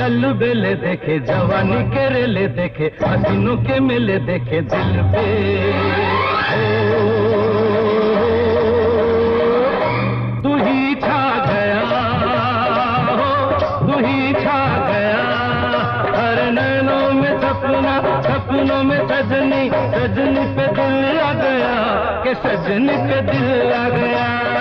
कल बेले देखे, जवानी के रेले देखे, हसीनों के मेले देखे दिल पे। तू ही छा गया हो, तू ही छा गया, हर नैनों में सपना, सपनों में सजनी, सजनी पे दिल आ गया, के सजनी पे दिल आ गया।